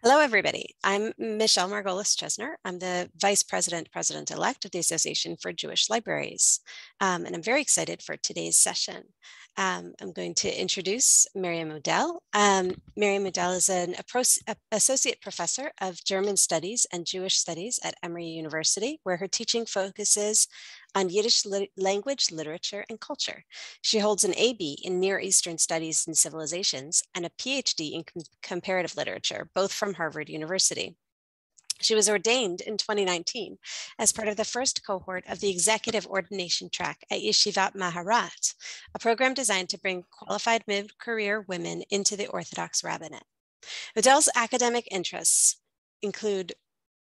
Hello, everybody. I'm Michelle Margolis-Chesner. I'm the Vice President-Elect of the Association for Jewish Libraries, and I'm very excited for today's session. I'm going to introduce Miriam Udel. Miriam Udel is an Associate Professor of German Studies and Jewish Studies at Emory University, where her teaching focuses on Yiddish language, literature, and culture. She holds an AB in Near Eastern Studies and Civilizations and a PhD in comparative literature, both from Harvard University. She was ordained in 2019 as part of the first cohort of the executive ordination track at Yeshivat Maharat, a program designed to bring qualified mid-career women into the Orthodox rabbinate. Udel's academic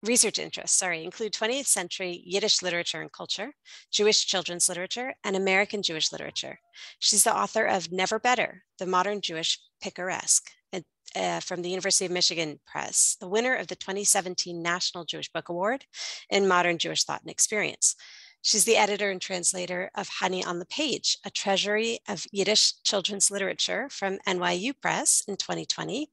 research interests include 20th century Yiddish literature and culture, Jewish children's literature, and American Jewish literature. She's the author of Never Better, The Modern Jewish Picaresque, from the University of Michigan Press, the winner of the 2017 National Jewish Book Award in Modern Jewish Thought and Experience. She's the editor and translator of Honey on the Page, a treasury of Yiddish children's literature from NYU Press in 2020,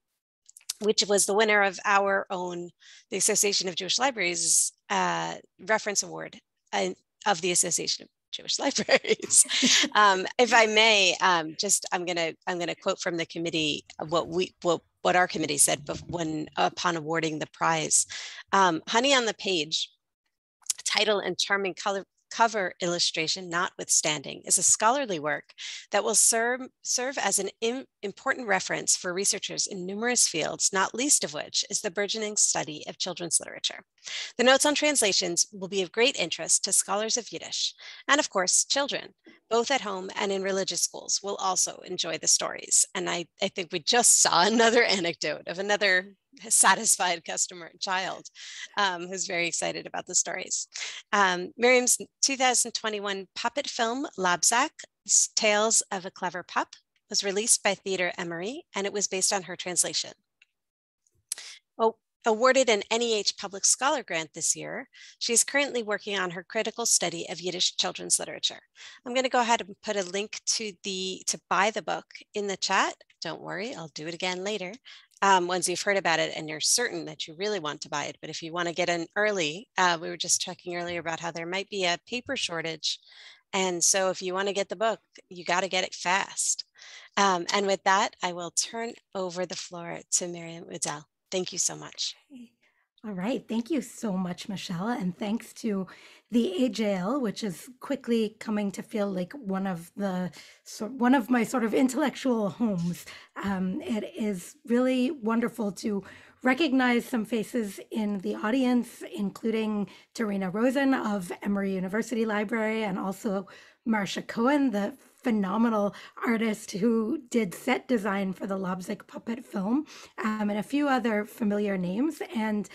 which was the winner of our own, the Association of Jewish Libraries reference award of the Association of Jewish Libraries. If I may, I'm gonna quote from the committee what our committee said upon awarding the prize. Honey on the Page, title and charming cover illustration notwithstanding, is a scholarly work that will serve as an important reference for researchers in numerous fields, not least of which is the burgeoning study of children's literature. The notes on translations will be of great interest to scholars of Yiddish, and of course, children, both at home and in religious schools, will also enjoy the stories. And I think we just saw another anecdote of another satisfied customer child who's very excited about the stories. Miriam's 2021 puppet film, Labzak, Tales of a Clever Pup, was released by Theater Emory, and it was based on her translation. Awarded an NEH Public Scholar Grant this year, she is currently working on her critical study of Yiddish children's literature. I'm going to go ahead and put a link to buy the book in the chat. Don't worry, I'll do it again later. Once you've heard about it and you're certain that you really want to buy it. But if you want to get in early, we were just talking earlier about how there might be a paper shortage. And so if you want to get the book, you got to get it fast. And with that, I will turn over the floor to Miriam Udel. Thank you so much. All right. Thank you so much, Michelle. And thanks to the AJL, which is quickly coming to feel like one of my sort of intellectual homes. It is really wonderful to recognize some faces in the audience, including Tarina Rosen of Emory University Library, and also Marcia Cohen, the phenomenal artist who did set design for the Lobzik puppet film, and a few other familiar names, and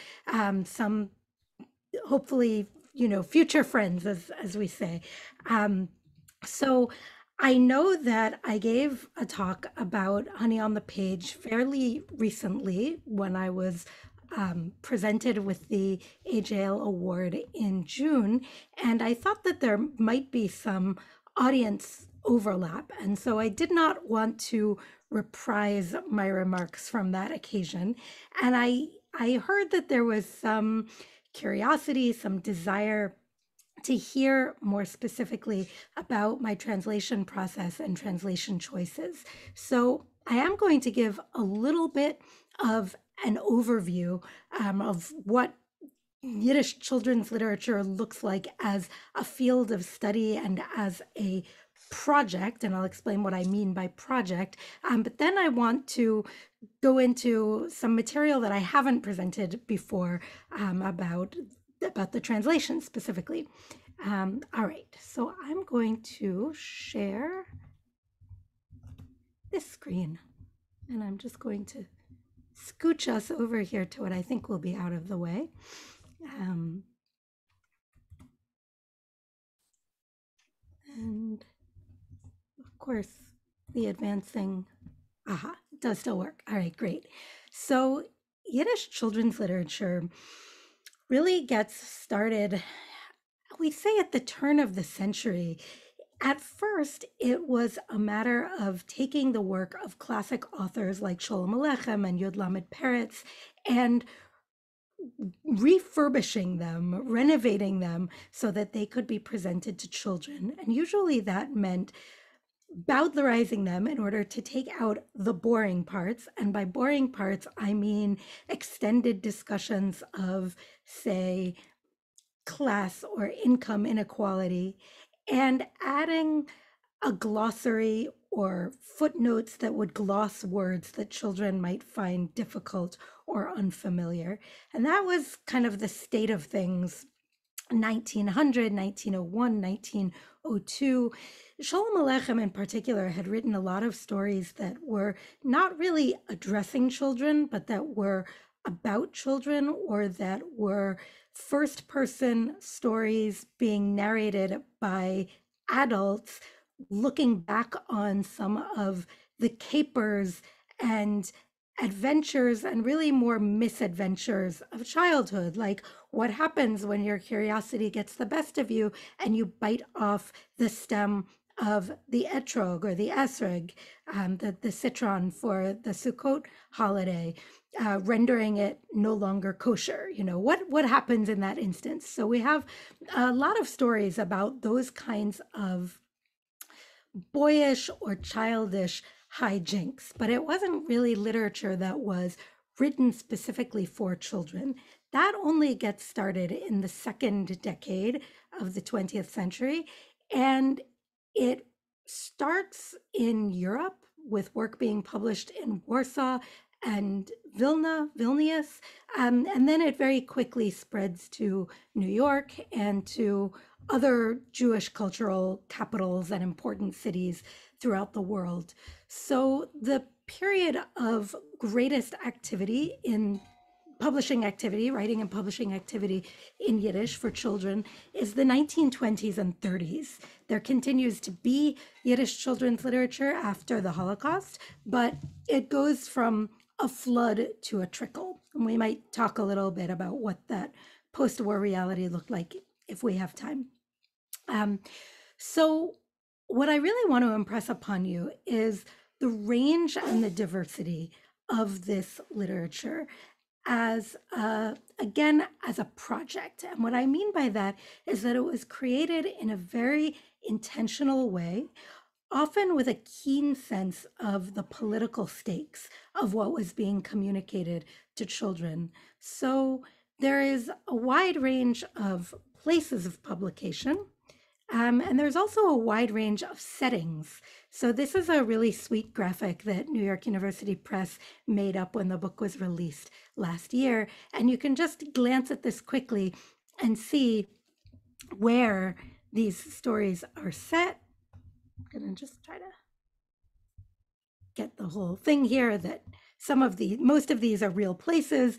some hopefully future friends, as we say. So I know that I gave a talk about Honey on the Page fairly recently when I was presented with the AJL award in June, and I thought that there might be some audience overlap. And so I did not want to reprise my remarks from that occasion. And I heard that there was some curiosity, some desire to hear more specifically about my translation process and translation choices. So I am going to give a little bit of an overview of what Yiddish children's literature looks like as a field of study and as a project, and I'll explain what I mean by project. But then I want to go into some material that I haven't presented before about the translation specifically. All right, so I'm going to share this screen, and I'm just going to scooch us over here to what I think will be out of the way. And of course, the advancing, does still work. All right, great. So Yiddish children's literature really gets started, we say, at the turn of the century, At first, it was a matter of taking the work of classic authors like Sholem Aleichem and Yud Lamed Peretz and refurbishing them, renovating them so that they could be presented to children. And usually that meant bowdlerizing them in order to take out the boring parts. And by boring parts, I mean extended discussions of, say, class or income inequality, and adding a glossary or footnotes that would gloss words that children might find difficult or unfamiliar. And that was kind of the state of things 1900, 1901, 1902. Sholem Aleichem in particular had written a lot of stories that were not really addressing children, but that were about children, or that were first person stories being narrated by adults looking back on some of the capers and adventures and really more misadventures of childhood, like what happens when your curiosity gets the best of you and you bite off the stem of the etrog or the esrog, the citron for the Sukkot holiday, rendering it no longer kosher. You know, what happens in that instance? So we have a lot of stories about those kinds of boyish or childish hijinks, but it wasn't really literature that was written specifically for children. That only gets started in the second decade of the 20th century, and it starts in Europe with work being published in Warsaw and Vilnius, and then it very quickly spreads to New York and to other Jewish cultural capitals and important cities throughout the world. So the period of greatest activity in publishing activity, writing and publishing activity in Yiddish for children is the 1920s and 30s. There continues to be Yiddish children's literature after the Holocaust, but it goes from a flood to a trickle. And we might talk a little bit about what that post-war reality looked like if we have time. So what I really want to impress upon you is the range and the diversity of this literature as again, as a project. And what I mean by that is that it was created in a very intentional way, often with a keen sense of the political stakes of what was being communicated to children. So there is a wide range of places of publication. And there's also a wide range of settings. So this is a really sweet graphic that New York University Press made up when the book was released last year. And you can just glance at this quickly and see where these stories are set. I'm going to just try to get the whole thing here, that most of these are real places.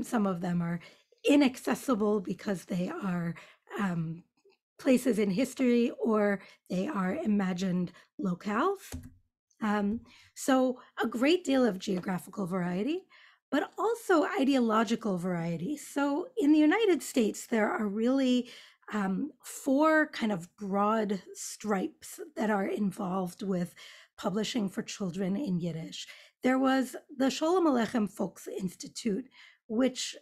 Some of them are inaccessible because they are places in history, or they are imagined locales. So a great deal of geographical variety, but also ideological variety. So in the United States, there are really four kind of broad stripes that are involved with publishing for children in Yiddish. There was the Sholem Aleichem Folks Institute, which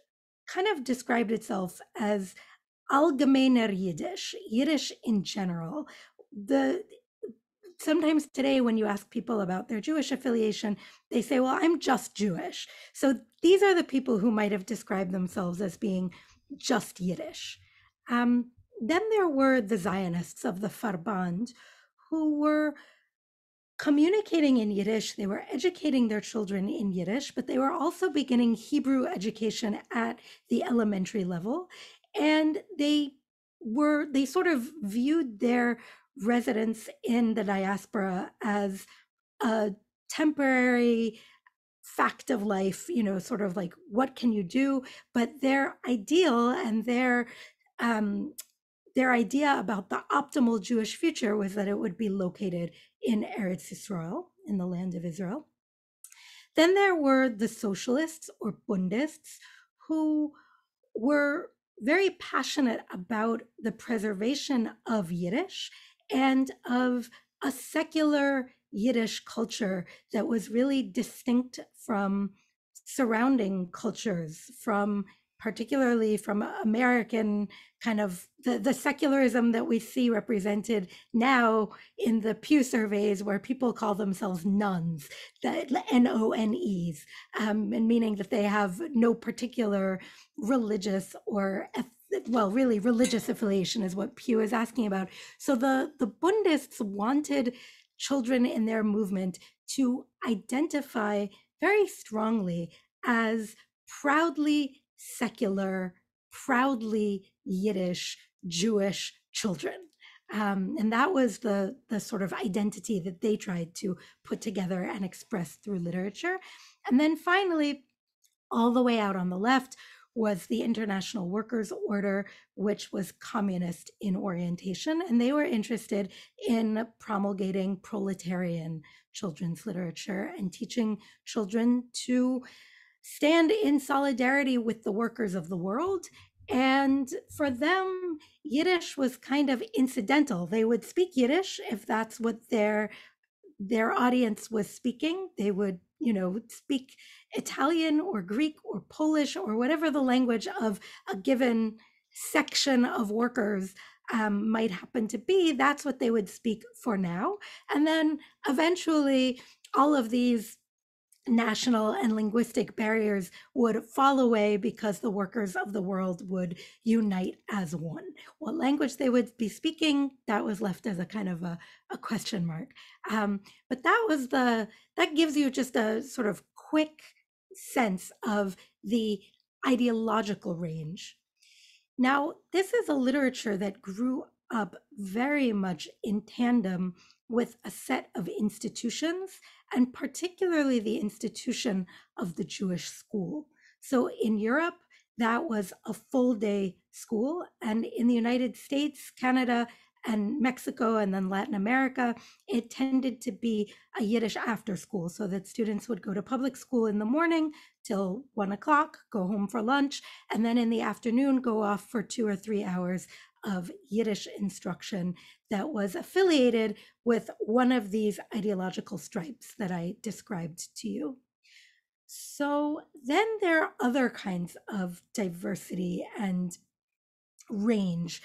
kind of described itself as allgemeiner Yiddish, Yiddish in general. Sometimes today when you ask people about their Jewish affiliation, they say, well, I'm just Jewish. So these are the people who might have described themselves as being just Yiddish. Then there were the Zionists of the Farband, who were communicating in Yiddish. They were educating their children in Yiddish, but they were also beginning Hebrew education at the elementary level. And they sort of viewed their residence in the diaspora as a temporary fact of life, you know, sort of like, what can you do? But their ideal and their idea about the optimal Jewish future was that it would be located in Eretz Yisrael, in the land of Israel. Then there were the socialists or Bundists, who were very passionate about the preservation of Yiddish and of a secular Yiddish culture that was really distinct from surrounding cultures, from particularly from American kind of the secularism that we see represented now in the Pew surveys, where people call themselves nuns, the NONEs, and meaning that they have no particular religious or well, really religious affiliation is what Pew is asking about. So the Bundists wanted children in their movement to identify very strongly as proudly secular, proudly Yiddish, Jewish children. And that was the sort of identity that they tried to put together and express through literature. And then finally, all the way out on the left was the International Workers' Order, which was communist in orientation, and they were interested in promulgating proletarian children's literature and teaching children to stand in solidarity with the workers of the world. And for them, Yiddish was kind of incidental. They would speak Yiddish if that's what their audience was speaking. They would, speak Italian or Greek or Polish or whatever the language of a given section of workers might happen to be. That's what they would speak for now. And then eventually, all of these national and linguistic barriers would fall away because the workers of the world would unite as one. What language they would be speaking, that was left as a kind of a question mark. But that gives you just a sort of quick sense of the ideological range. Now, this is a literature that grew up very much in tandem with a set of institutions, and particularly the institution of the Jewish school. So in Europe, that was a full day school. And in the United States, Canada, and Mexico, and then Latin America, it tended to be a Yiddish after school, so that students would go to public school in the morning till 1 o'clock, go home for lunch, and then in the afternoon go off for 2 or 3 hours of Yiddish instruction that was affiliated with one of these ideological stripes that I described to you. So then there are other kinds of diversity and range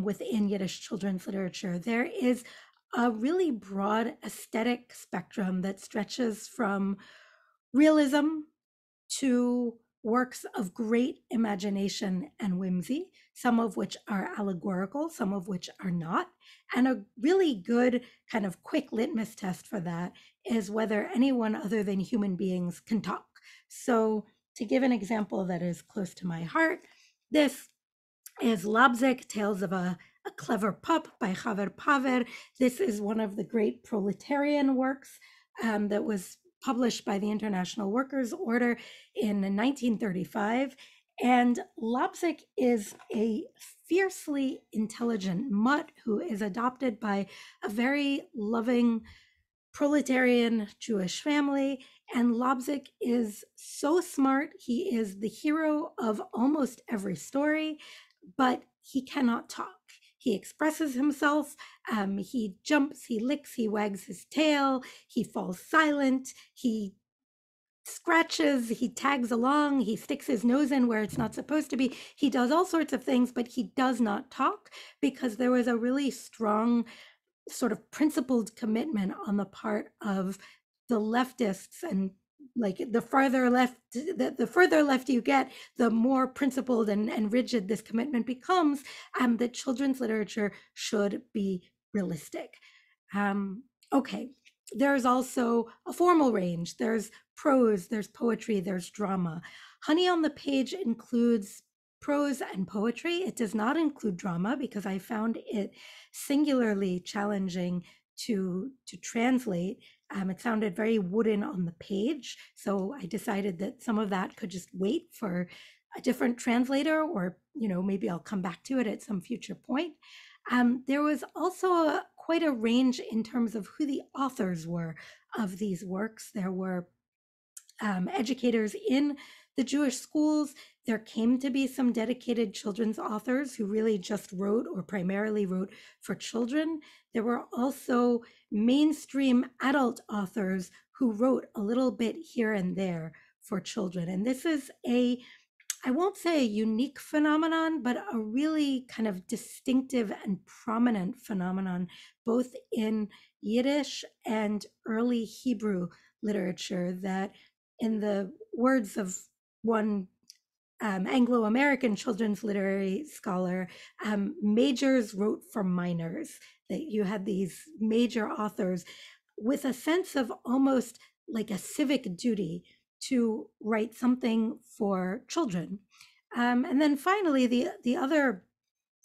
within Yiddish children's literature. There is a really broad aesthetic spectrum that stretches from realism to works of great imagination and whimsy, some of which are allegorical, some of which are not. And a really good kind of quick litmus test for that is whether anyone other than human beings can talk. So, to give an example that is close to my heart, this is Labzik, Tales of a Clever Pup by Chaver Paver. This is one of the great proletarian works that was published by the International Workers' Order in 1935. And Labzik is a fiercely intelligent mutt who is adopted by a very loving proletarian Jewish family. And Labzik is so smart. He is the hero of almost every story, but he cannot talk. He expresses himself. He jumps, he licks, he wags his tail, he falls silent, he scratches, he tags along, he sticks his nose in where it's not supposed to be. He does all sorts of things, but he does not talk because there was a really strong sort of principled commitment on the part of the leftists, and like the further left you get, the more principled and rigid this commitment becomes, that children's literature should be realistic. Okay, there's also a formal range. There's prose, there's poetry, there's drama. Honey on the Page includes prose and poetry. It does not include drama because I found it singularly challenging to translate. It sounded very wooden on the page, so I decided that some of that could just wait for a different translator, or maybe I'll come back to it at some future point. There was also quite a range in terms of who the authors were of these works. There were educators in the Jewish schools, there came to be some dedicated children's authors who really just wrote or primarily wrote for children. There were also mainstream adult authors who wrote a little bit here and there for children. And this is I won't say a unique phenomenon, but a really kind of distinctive and prominent phenomenon, both in Yiddish and early Hebrew literature, that, in the words of one Anglo-American children's literary scholar, majors wrote for minors, that you had these major authors with a sense of almost like a civic duty to write something for children. And then finally, the other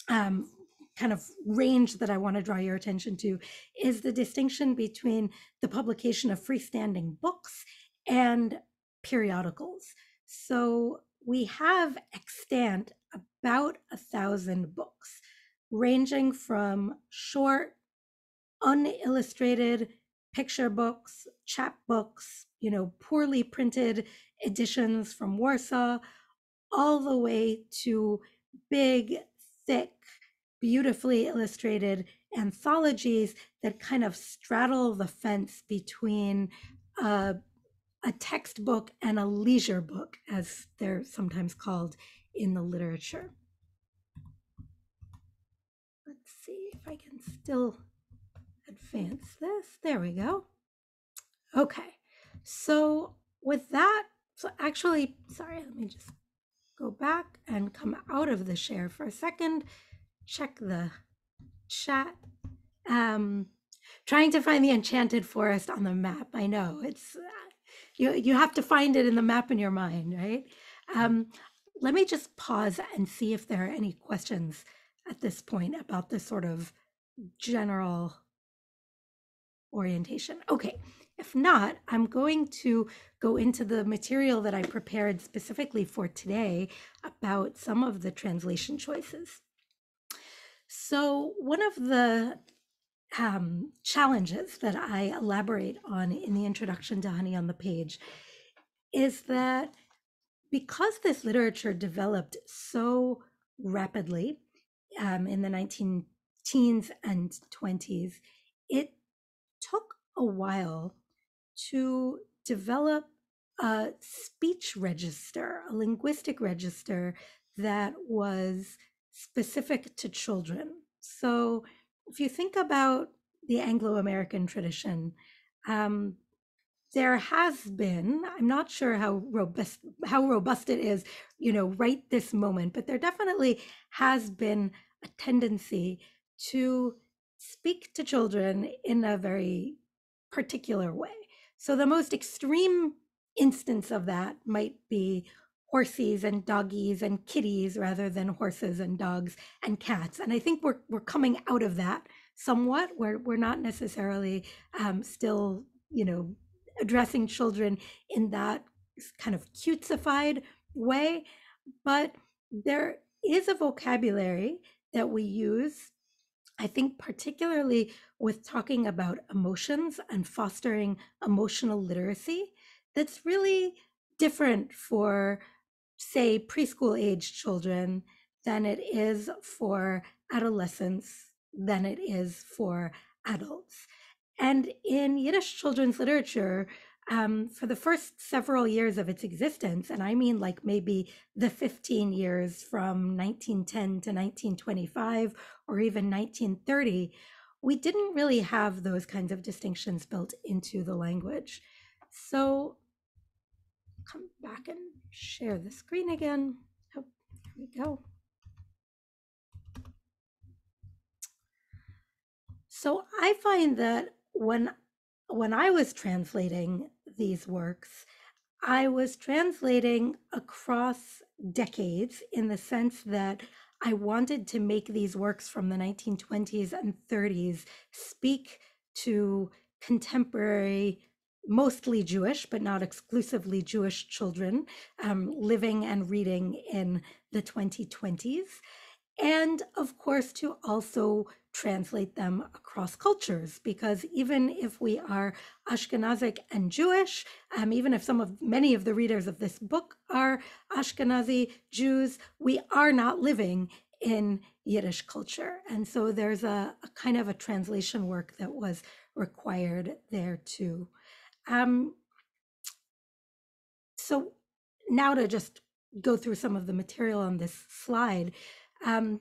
kind of range that I want to draw your attention to is the distinction between the publication of freestanding books and periodicals. So we have extant about 1,000 books, ranging from short, unillustrated picture books, chapbooks, poorly printed editions from Warsaw, all the way to big, thick, beautifully illustrated anthologies that kind of straddle the fence between a textbook and a leisure book, as they're sometimes called in the literature. Let's see if I can still advance this. There we go. Okay, so with that, so actually, sorry, let me just go back and come out of the share for a second, check the chat. Trying to find the enchanted forest on the map. I know it's you have to find it in the map in your mind, right? Let me just pause and see if there are any questions at this point about this sort of general orientation. Okay, if not, I'm going to go into the material that I prepared specifically for today about some of the translation choices. So one of the challenges that I elaborate on in the introduction to Honey on the Page is that because this literature developed so rapidly in the 19 teens and 20s, it took a while to develop a speech register, a linguistic register that was specific to children. So if you think about the Anglo-American tradition, there has been, I'm not sure how robust it is, right this moment, but there definitely has been a tendency to speak to children in a very particular way. So the most extreme instance of that might be horsies and doggies and kitties rather than horses and dogs and cats. And I think we're coming out of that somewhat. We're not necessarily still, addressing children in that kind of cutesified way, but there is a vocabulary that we use, I think, particularly with talking about emotions and fostering emotional literacy, that's really different for, say, preschool age children than it is for adolescents, than it is for adults. And in Yiddish children's literature, for the first several years of its existence, and I mean like maybe the 15 years from 1910 to 1925 or even 1930, we didn't really have those kinds of distinctions built into the language. So come back and share the screen again. Oh, there we go. So I find that when I was translating these works, I was translating across decades in the sense that I wanted to make these works from the 1920s and 30s speak to contemporary, mostly Jewish, but not exclusively Jewish children living and reading in the 2020s. And of course, to also translate them across cultures, because even if we are Ashkenazic and Jewish, even if many of the readers of this book are Ashkenazi Jews, we are not living in Yiddish culture. And so there's a kind of a translation work that was required there too. Um, so now to just go through some of the material on this slide, um,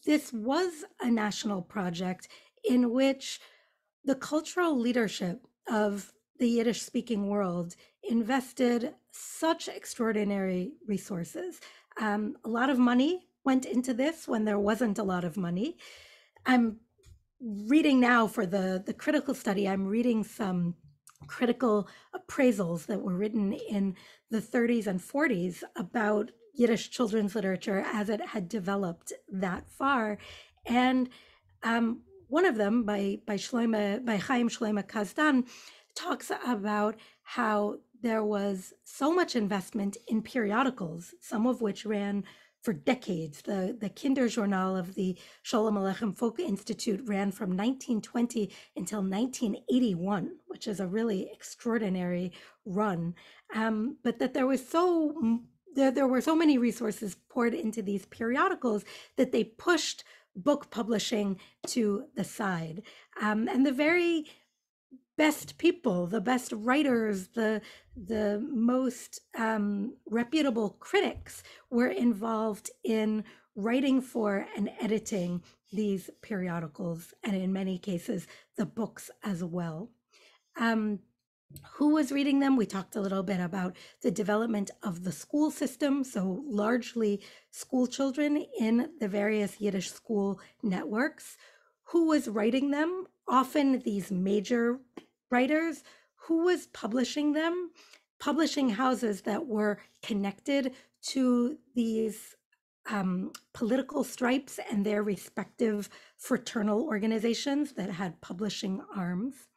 this was a national project in which the cultural leadership of the Yiddish speaking world invested such extraordinary resources. A lot of money went into this when there wasn't a lot of money. I'm reading now for the critical study, I'm reading some critical appraisals that were written in the 30s and 40s about Yiddish children's literature as it had developed that far. And one of them by Chaim Shlomo Kazdan talks about how there was so much investment in periodicals, some of which ran for decades. The Kinderjournal of the Sholem Aleichem Folk Institute ran from 1920 until 1981, which is a really extraordinary run. But that there were so many resources poured into these periodicals that they pushed book publishing to the side. And the very best people, the best writers, the most reputable critics were involved in writing for and editing these periodicals, and in many cases, the books as well. Who was reading them? We talked a little bit about the development of the school system, so largely school children in the various Yiddish school networks. Who was writing them? Often these major writers. Who was publishing them? Publishing houses that were connected to these political stripes and their respective fraternal organizations that had publishing arms.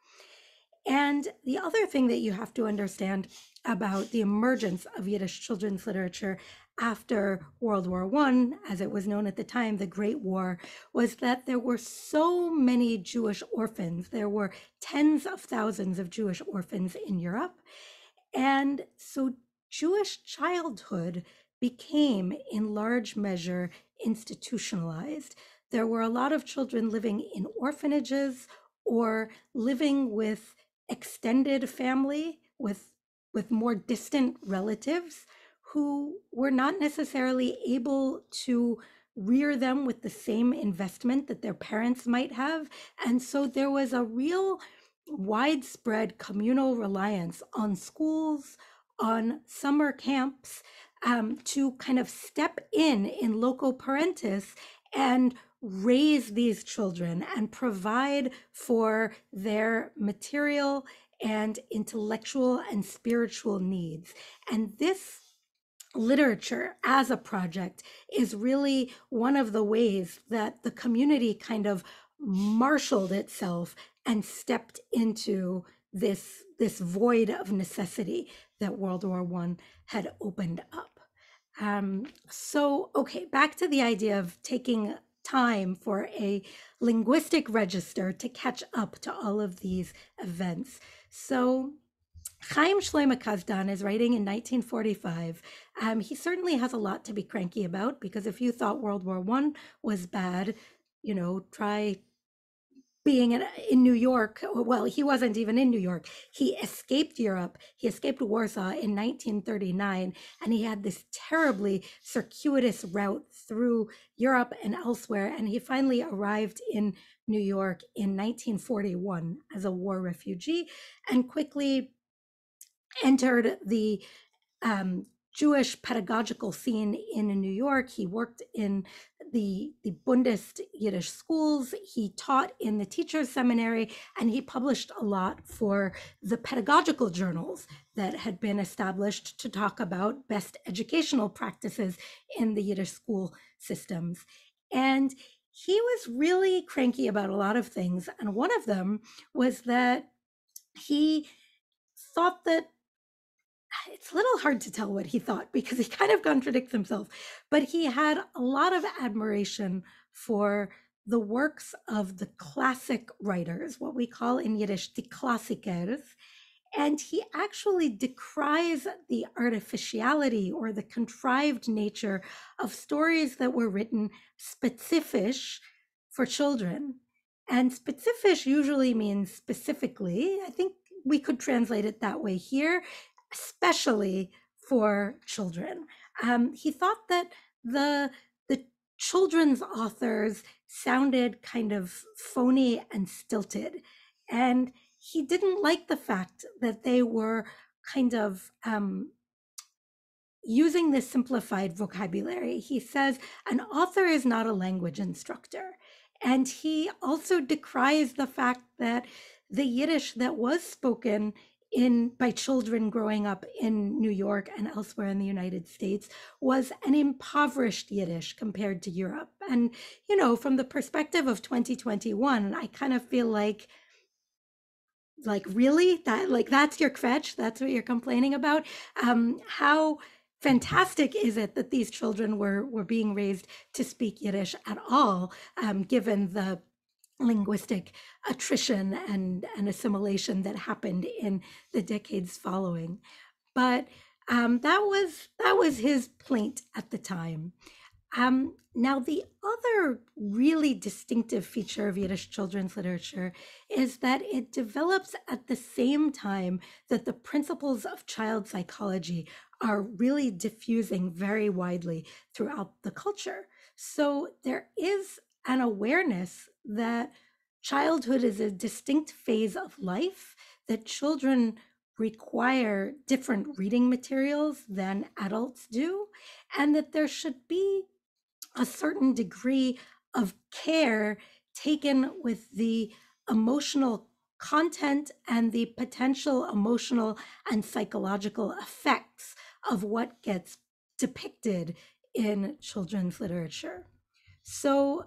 And the other thing that you have to understand about the emergence of Yiddish children's literature after World War I, as it was known at the time, the Great War, was that there were so many Jewish orphans. There were tens of thousands of Jewish orphans in Europe. And so Jewish childhood became, in large measure, institutionalized. There were a lot of children living in orphanages or living with extended family, with more distant relatives who were not necessarily able to rear them with the same investment that their parents might have. And so there was a real widespread communal reliance on schools, on summer camps, to kind of step in loco parentis and raise these children and provide for their material and intellectual and spiritual needs. And this literature as a project is really one of the ways that the community kind of marshaled itself and stepped into this void of necessity that World War I had opened up. So, okay, back to the idea of taking time for a linguistic register to catch up to all of these events. So Chaim Shlomo Kazdan is writing in 1945. He certainly has a lot to be cranky about, because if you thought World War I was bad, try being in New York. Well, he wasn't even in New York. He escaped Europe. He escaped Warsaw in 1939, and he had this terribly circuitous route through Europe and elsewhere. And he finally arrived in New York in 1941 as a war refugee and quickly entered the Jewish pedagogical scene in New York. He worked in the Bundist Yiddish schools. He taught in the teachers seminary, and he published a lot for the pedagogical journals that had been established to talk about best educational practices in the Yiddish school systems. And he was really cranky about a lot of things. And one of them was that he thought that it's a little hard to tell what he thought, because he kind of contradicts himself, but he had a lot of admiration for the works of the classic writers, what we call in Yiddish the Klassikers, and he actually decries the artificiality or the contrived nature of stories that were written specific for children. And specific usually means specifically. I think we could translate it that way here, especially for children. He thought that the children's authors sounded kind of phony and stilted, and he didn't like the fact that they were kind of using this simplified vocabulary. He says an author is not a language instructor. And he also decries the fact that the Yiddish that was spoken by children growing up in New York and elsewhere in the United States was an impoverished Yiddish compared to Europe. And, from the perspective of 2021, I kind of feel like really that's your kvetch, that's what you're complaining about. How fantastic is it that these children were being raised to speak Yiddish at all, given the linguistic attrition and assimilation that happened in the decades following. But that was his plaint at the time. Now, the other really distinctive feature of Yiddish children's literature is that it develops at the same time that the principles of child psychology are really diffusing very widely throughout the culture. So there is an awareness that childhood is a distinct phase of life, that children require different reading materials than adults do, and that there should be a certain degree of care taken with the emotional content and the potential emotional and psychological effects of what gets depicted in children's literature. So,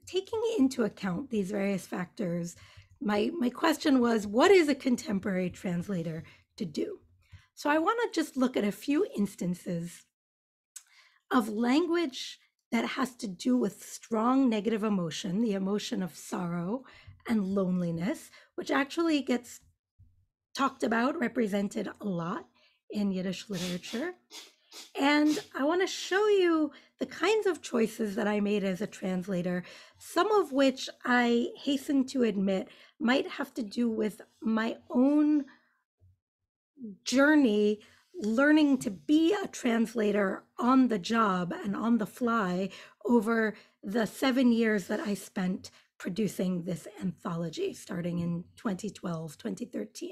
taking into account these various factors, my question was, what is a contemporary translator to do? So, I want to just look at a few instances of language that has to do with strong negative emotion, the emotion of sorrow and loneliness, which actually gets talked about, represented a lot in Yiddish literature. And I want to show you the kinds of choices that I made as a translator, some of which I hasten to admit might have to do with my own journey learning to be a translator on the job and on the fly over the 7 years that I spent producing this anthology starting in 2012, 2013.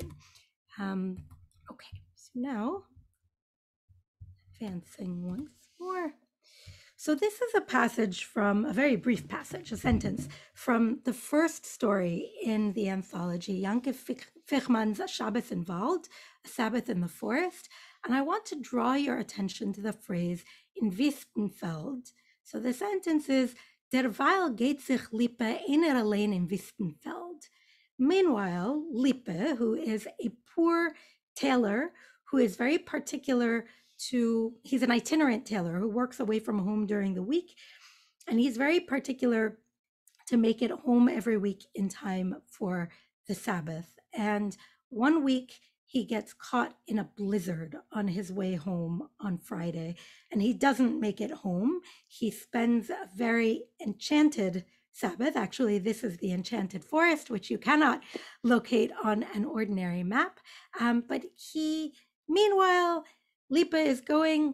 Okay, so now advancing once more. So this is a passage from a very brief passage, a sentence from the first story in the anthology, Yanke Fichman's Shabbos in Wald, A Sabbath in the Forest. And I want to draw your attention to the phrase in Wistenfeld. So the sentence is, Derweil geht sich Lippe einer allein in Wistenfeld. Meanwhile, Lippe, who is a poor tailor, who is very particular he's an itinerant tailor who works away from home during the week, and he's very particular to make it home every week in time for the Sabbath. And one week he gets caught in a blizzard on his way home on Friday, and he doesn't make it home. He spends a very enchanted Sabbath. Actually, this is the enchanted forest, which you cannot locate on an ordinary map. But meanwhile, Lipa is going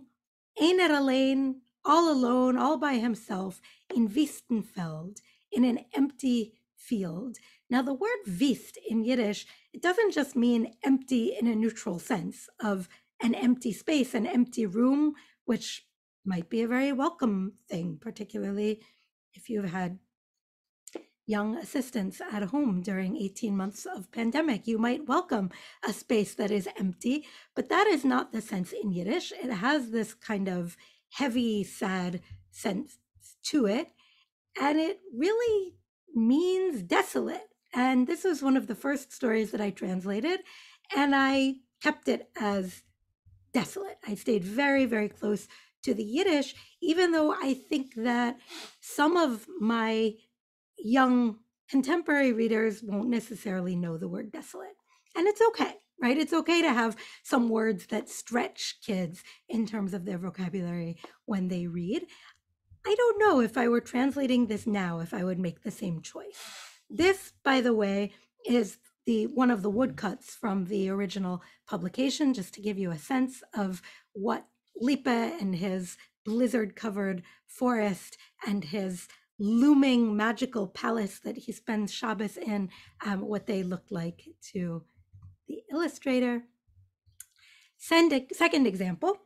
einer allein, all alone, all by himself, in Wistenfeld, in an empty field. Now, the word Wist in Yiddish, it doesn't just mean empty in a neutral sense of an empty space, an empty room, which might be a very welcome thing, particularly if you've had young assistants at home during 18 months of pandemic. You might welcome a space that is empty, but that is not the sense in Yiddish. It has this kind of heavy, sad sense to it, and it really means desolate. And this was one of the first stories that I translated, and I kept it as desolate. I stayed very, very close to the Yiddish, even though I think that some of my young contemporary readers won't necessarily know the word desolate. And it's okay, right? It's okay to have some words that stretch kids in terms of their vocabulary when they read. I don't know if I were translating this now, if I would make the same choice. This, by the way, is the one of the woodcuts from the original publication, just to give you a sense of what Lipe and his blizzard-covered forest and his looming magical palace that he spends Shabbos in, what they looked like to the illustrator. Second example,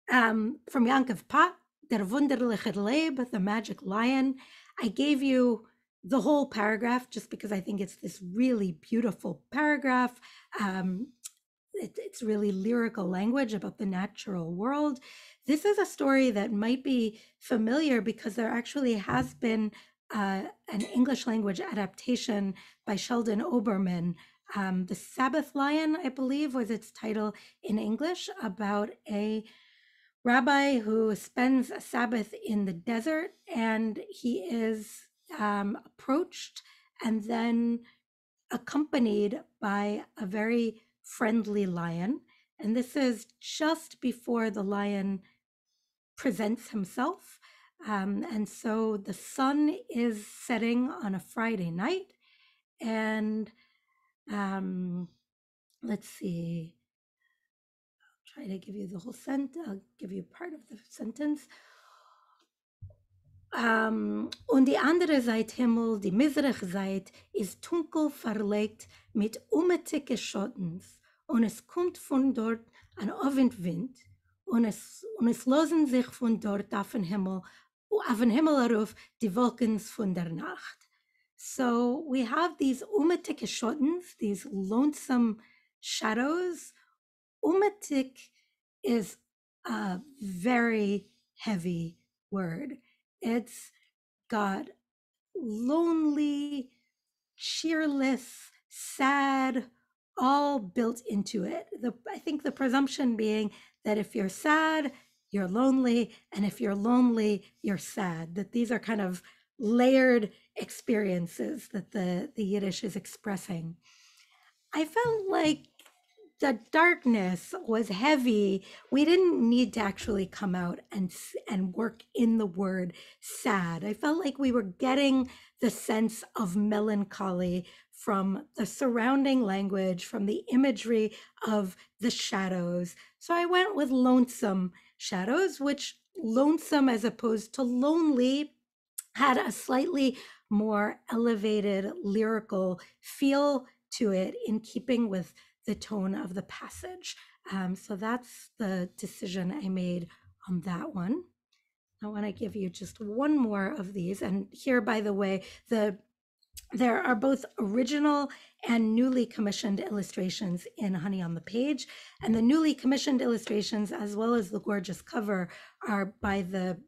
from Yankov Pot, Der Wunderliche Leb, The Magic Lion. I gave you the whole paragraph just because I think it's this really beautiful paragraph. It's really lyrical language about the natural world. This is a story that might be familiar because there actually has been an English language adaptation by Sheldon Oberman. The Sabbath Lion, I believe, was its title in English, about a rabbi who spends a Sabbath in the desert, and he is approached and then accompanied by a very friendly lion. And this is just before the lion presents himself. And so the sun is setting on a Friday night. And let's see, I'll try to give you the whole sentence. I'll give you part of the sentence. Und die andere Seite Himmel, die Mizrach-Seite, ist dunkel verlegt mit ummächtigen Schottens. Und es kommt von dort ein Abendwind. Und es losen sich von dort auf den Himmel herauf die Wolken von der Nacht. So we have these ummächtige Schottens, these lonesome shadows. Ummächtig is a very heavy word. It's got lonely, cheerless, sad, all built into it. I think the presumption being that if you're sad, you're lonely, and if you're lonely, you're sad, that these are kind of layered experiences that the Yiddish is expressing. I felt like the darkness was heavy. We didn't need to actually come out and work in the word sad. I felt like we were getting the sense of melancholy from the surrounding language, from the imagery of the shadows. So I went with lonesome shadows, which lonesome as opposed to lonely had a slightly more elevated lyrical feel to it, in keeping with the tone of the passage. So that's the decision I made on that one. I want to give you just one more of these. And here, by the way, there are both original and newly commissioned illustrations in Honey on the Page. And the newly commissioned illustrations, as well as the gorgeous cover, are by the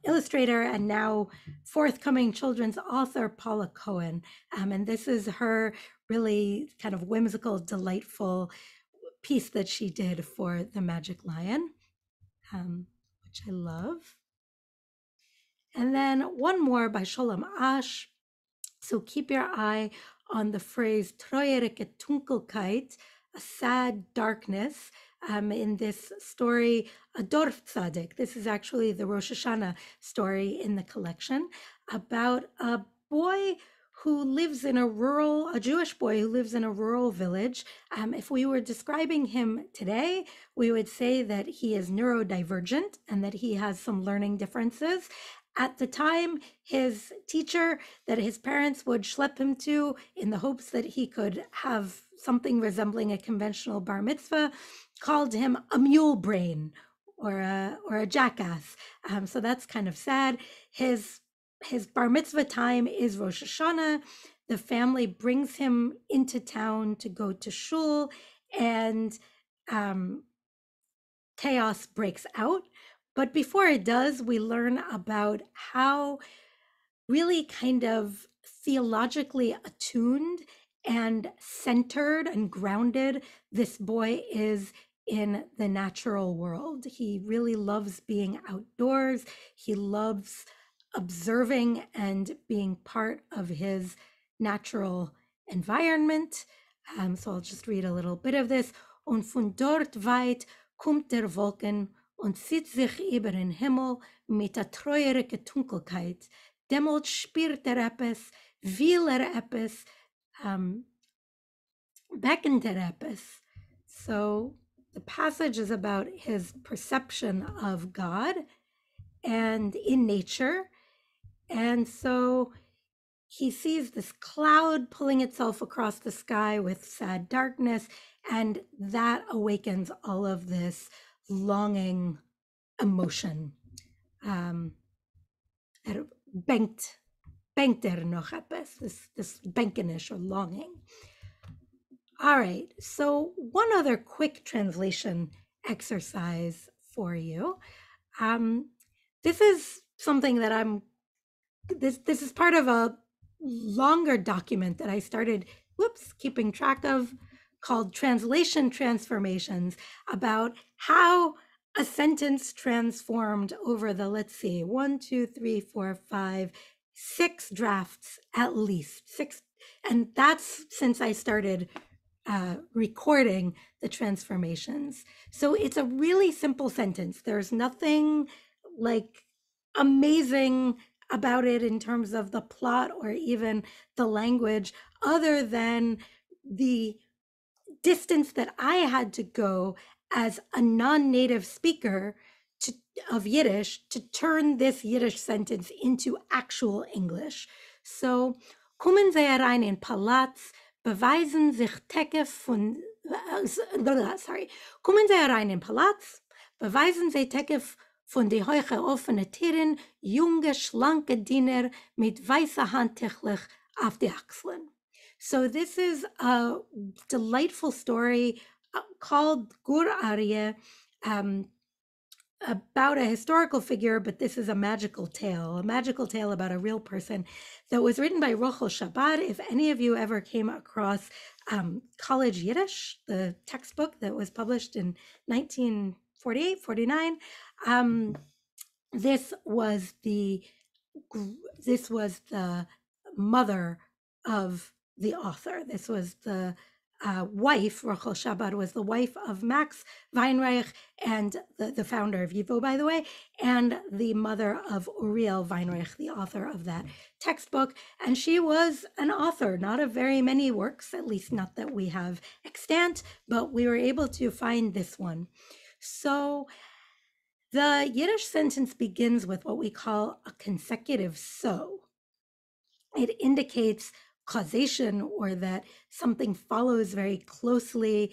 illustrator and now forthcoming children's author, Paula Cohen. And this is her really kind of whimsical, delightful piece that she did for The Magic Lion, which I love. And then one more by Sholem Ash. So keep your eye on the phrase Treuerige Dunkelkeit, a sad darkness, in this story, a Dorf Tzaddik. This is actually the Rosh Hashanah story in the collection, about a boy who lives in a Jewish boy who lives in a rural village. If we were describing him today, we would say that he is neurodivergent and that he has some learning differences. At the time, his teacher that his parents would schlep him to in the hopes that he could have something resembling a conventional bar mitzvah called him a mule brain or a jackass. So that's kind of sad. His bar mitzvah time is Rosh Hashanah. The family brings him into town to go to shul, and chaos breaks out. But before it does, we learn about how really kind of theologically attuned and centered and grounded this boy is in the natural world. He really loves being outdoors. He loves observing and being part of his natural environment. So I'll just read a little bit of this. Und von dort weit kommt der Wolken und zieht sich über den Himmel mit der treuerigen Dunkelheit. Demult spürt etwas, will etwas, beckent etwas. So the passage is about his perception of God and in nature. And so he sees this cloud pulling itself across the sky with sad darkness, and that awakens all of this longing emotion. Bengt noch etwas, this benkenish or longing. All right, so one other quick translation exercise for you. This is something that this is part of a longer document that I started, keeping track of, called Translation Transformations, about how a sentence transformed over the, 6 drafts at least. 6, and that's since I started recording the transformations. So it's a really simple sentence. There's nothing like amazing about it in terms of the plot or even the language, other than the distance that I had to go as a non-native speaker of Yiddish to turn this Yiddish sentence into actual English. So, kommen Sie herein in Palaz, beweisen sich Tekef von, kommen Sie herein in Palaz, beweisen Sie Tekef von die heuche offene Tieren, junge, schlanke Diener mit weißer Handtächlich auf die Achseln. So this is a delightful story called Gur Aryeh, about a historical figure, but this is a magical tale about a real person that was written by Rochel Shabbat. If any of you ever came across College Yiddish, the textbook that was published in 1948, 49, this was the mother of the author. This was the wife, Rachel Shabbat was the wife of Max Weinreich, and the founder of YIVO, by the way, and the mother of Uriel Weinreich, the author of that textbook. And she was an author, not of very many works, at least not that we have extant, but we were able to find this one. So the Yiddish sentence begins with what we call a consecutive so. It indicates causation, or that something follows very closely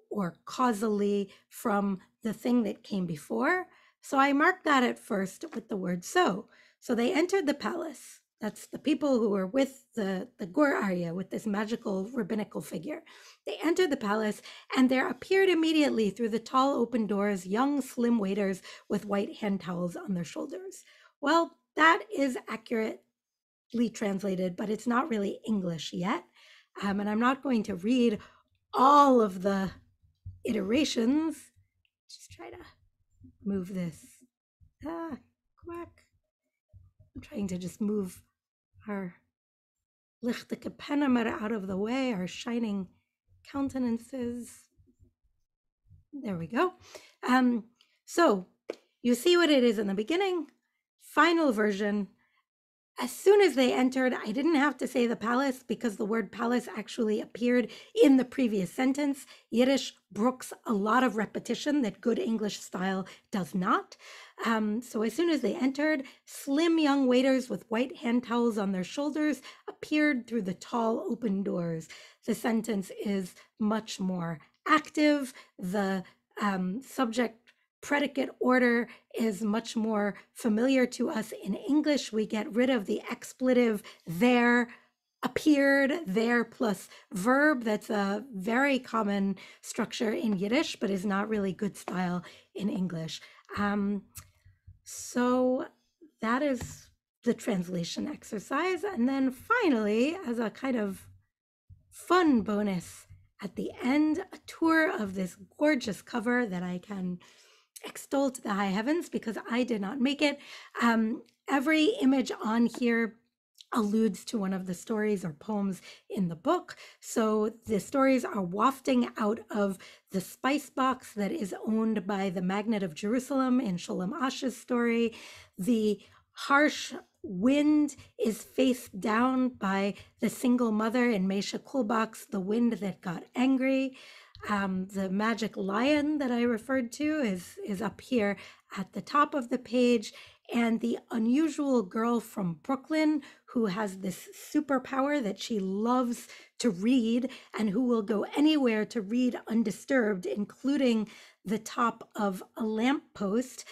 or causally from the thing that came before. So I marked that at first with the word so. So they entered the palace. That's the people who were with the Gur Aryeh, with this magical rabbinical figure. They entered the palace, and there appeared immediately through the tall open doors young, slim waiters with white hand towels on their shoulders. Well, that is accurate translated, but it's not really English yet. And I'm not going to read all of the iterations. Just try to move this. Quack. I'm trying to just move our lichtige Pennemer out of the way, our shining countenances. There we go. So you see what it is in the beginning. Final version. As soon as they entered, I didn't have to say the palace because the word palace actually appeared in the previous sentence. Yiddish brooks a lot of repetition that good English style does not. So as soon as they entered, slim young waiters with white hand towels on their shoulders appeared through the tall open doors. The sentence is much more active. The subject predicate order is much more familiar to us in English. We get rid of the expletive there, appeared, there plus verb. That's a very common structure in Yiddish, but is not really good style in English. So that is the translation exercise. And then finally, as a kind of fun bonus at the end, a tour of this gorgeous cover that I can extol to the high heavens because I did not make it. every image on here alludes to one of the stories or poems in the book. So the stories are wafting out of the spice box that is owned by the Magnet of Jerusalem in Sholem Ash's story. The harsh wind is faced down by the single mother in Mesha Kulbak's The Wind That Got Angry. The magic lion that I referred to is up here at the top of the page. And the unusual girl from Brooklyn who has this superpower that she loves to read and who will go anywhere to read undisturbed, including the top of a lamppost,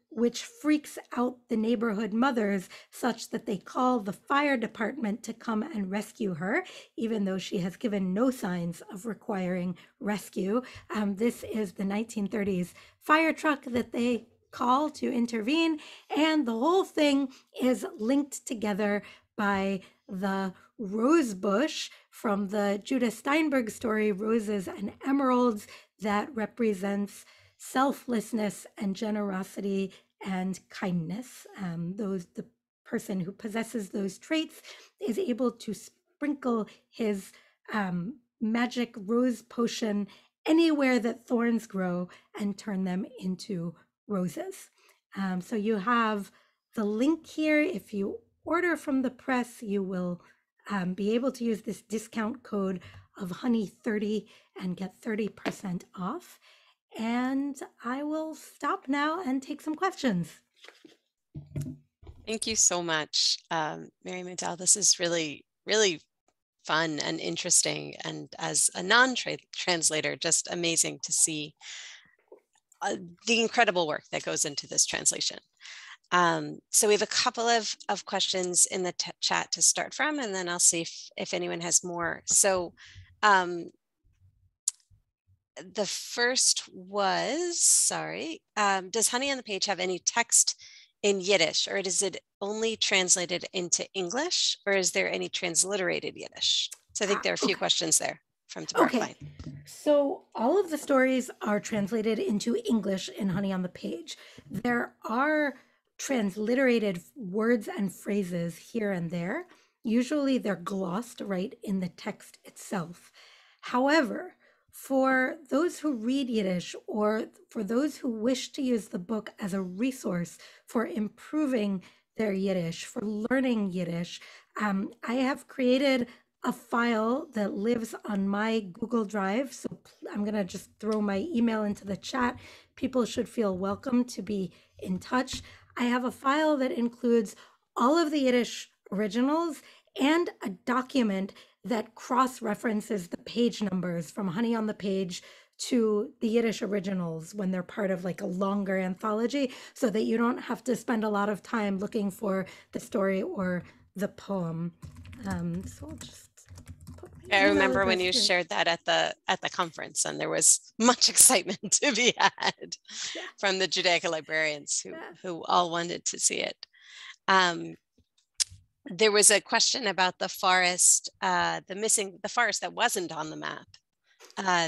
which freaks out the neighborhood mothers such that they call the fire department to come and rescue her, even though she has given no signs of requiring rescue. This is the 1930s fire truck that they call to intervene, and the whole thing is linked together by the rose bush from the Judah Steinberg story, Roses and Emeralds, that represents selflessness and generosity and kindness. The person who possesses those traits is able to sprinkle his magic rose potion anywhere that thorns grow and turn them into roses. So you have the link here. If you order from the press, you will be able to use this discount code of honey30 and get 30% off. And I will stop now and take some questions. Thank you so much, Miriam and Udel. This is really, really fun and interesting. And as a non-translator, just amazing to see the incredible work that goes into this translation. So we have a couple of questions in the chat to start from, and then I'll see if anyone has more. So the first was, sorry, does Honey on the Page have any text in Yiddish, or is it only translated into English, or is there any transliterated Yiddish? So I think there are a few questions there from Tabar Fine. So all of the stories are translated into English in Honey on the Page. There are transliterated words and phrases here and there. Usually they're glossed right in the text itself. However, for those who read Yiddish or for those who wish to use the book as a resource for improving their Yiddish, for learning Yiddish, I have created a file that lives on my Google Drive. So I'm going to just throw my email into the chat. People should feel welcome to be in touch. I have a file that includes all of the Yiddish originals and a document that cross-references the page numbers from Honey on the Page to the Yiddish originals when they're part of like a longer anthology, so that you don't have to spend a lot of time looking for the story or the poem. So I'll just I remember when you shared that at the conference, and there was much excitement to be had from the Judaica librarians who all wanted to see it. There was a question about the forest, the forest that wasn't on the map,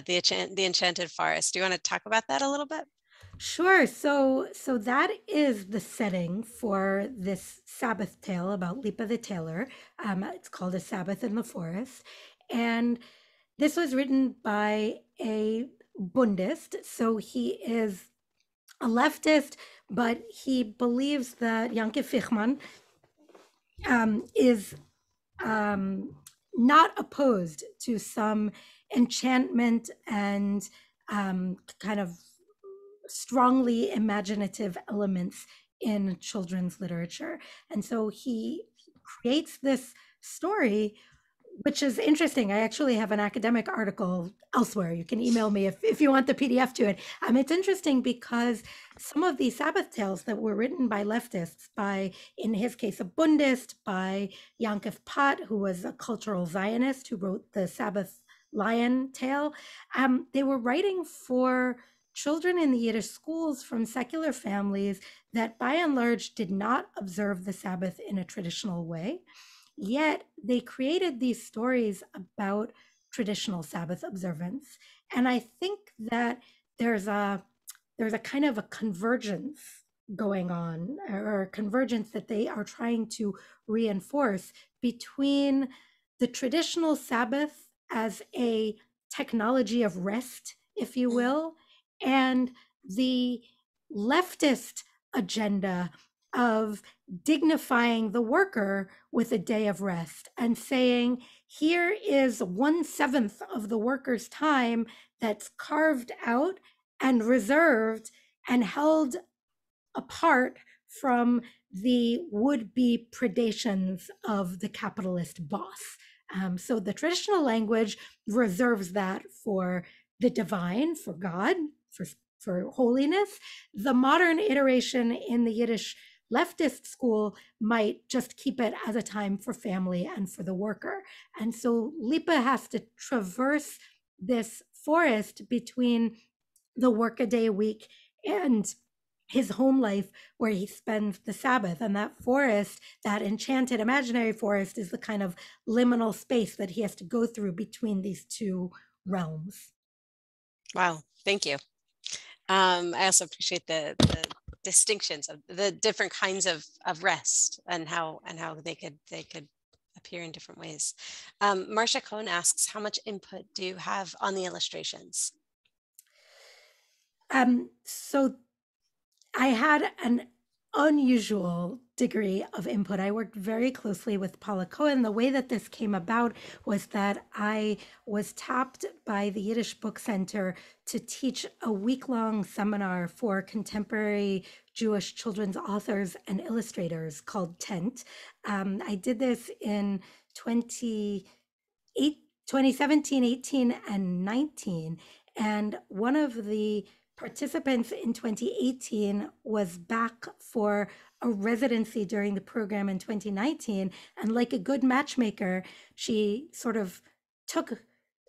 the enchanted forest. Do you want to talk about that a little bit? Sure. So that is the setting for this Sabbath tale about Lipa the Tailor. It's called A Sabbath in the Forest. And this was written by a Bundist. So he is a leftist, but he believes that Yanke Fichman is not opposed to some enchantment and kind of strongly imaginative elements in children's literature. And so he creates this story, which is interesting. I actually have an academic article elsewhere. You can email me if you want the PDF to it. It's interesting because some of these Sabbath tales that were written by leftists, by, in his case, a Bundist, by Yankov Pot, who was a cultural Zionist who wrote the Sabbath lion tale, they were writing for children in the Yiddish schools from secular families that by and large did not observe the Sabbath in a traditional way. Yet they created these stories about traditional Sabbath observance. And I think that there's a kind of a convergence going on, or convergence that they are trying to reinforce between the traditional Sabbath as a technology of rest, if you Mm, will, and the leftist agenda of dignifying the worker with a day of rest and saying, here is 1/7 of the worker's time that's carved out and reserved and held apart from the would-be predations of the capitalist boss. So the traditional language reserves that for the divine, for God, for holiness. The modern iteration in the Yiddish leftist school might just keep it as a time for family and for the worker. And so Lipa has to traverse this forest between the workaday week and his home life where he spends the Sabbath. And that forest, that enchanted imaginary forest, is the kind of liminal space that he has to go through between these two realms. wow, thank you. I also appreciate the distinctions of the different kinds of rest and how they could appear in different ways. Marcia Cohn asks, how much input do you have on the illustrations? So I had an unusual degree of input. I worked very closely with Paula Cohen. The way that this came about was that I was tapped by the Yiddish Book Center to teach a week-long seminar for contemporary Jewish children's authors and illustrators called Tent. I did this in 2017, 18, and 19. And one of the participants in 2018 was back for a residency during the program in 2019. And like a good matchmaker, she sort of took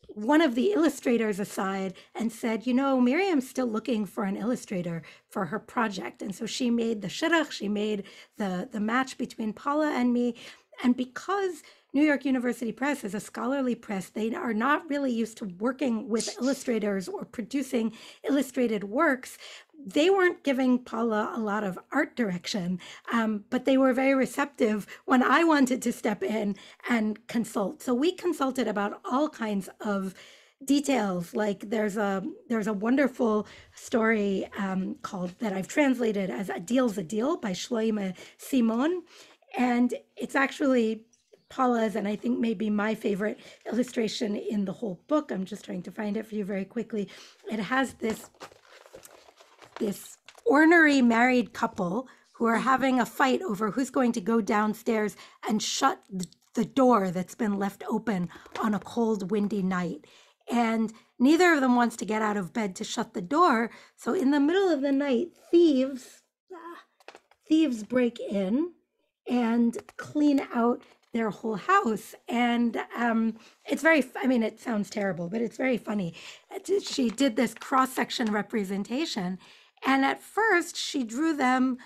one of the illustrators aside and said, you know, Miriam's still looking for an illustrator for her project. And so she made the shidduch, she made the match between Paula and me. And because New York University Press is a scholarly press, they are not really used to working with illustrators or producing illustrated works. They weren't giving Paula a lot of art direction, but they were very receptive when I wanted to step in and consult. So we consulted about all kinds of details. Like there's a wonderful story called that I've translated as A Deal's a Deal by Shloime Simon, and it's actually Paula's, and I think maybe my favorite illustration in the whole book. I'm just trying to find it for you very quickly. It has this ornery married couple who are having a fight over who's going to go downstairs and shut the door that's been left open on a cold, windy night. And neither of them wants to get out of bed to shut the door. So in the middle of the night, thieves break in and clean out their whole house. And it's very, I mean, it sounds terrible, but it's very funny. She did this cross-section representation. And at first she drew them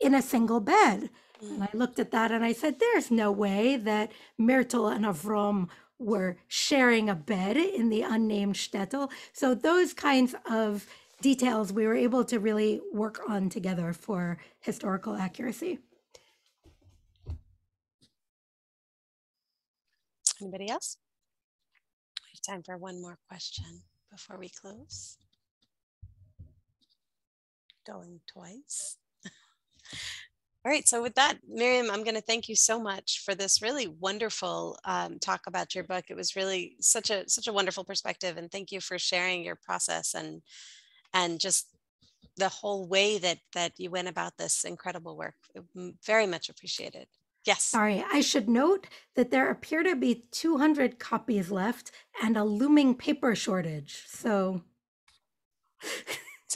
in a single bed. And I looked at that and I said, there's no way that Myrtle and Avrom were sharing a bed in the unnamed shtetl. So those kinds of details we were able to really work on together for historical accuracy. Anybody else? We have time for one more question before we close. Going twice. All right, so with that, Miriam, I'm going to thank you so much for this really wonderful talk about your book. It was really such a wonderful perspective, and thank you for sharing your process and just the whole way that you went about this incredible work. Very much appreciated. Yes. Sorry, I should note that there appear to be 200 copies left and a looming paper shortage. So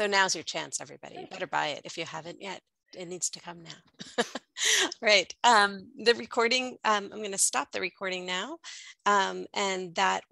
now's your chance, everybody. You better buy it if you haven't yet. It needs to come now. Right. The recording, I'm going to stop the recording now. And that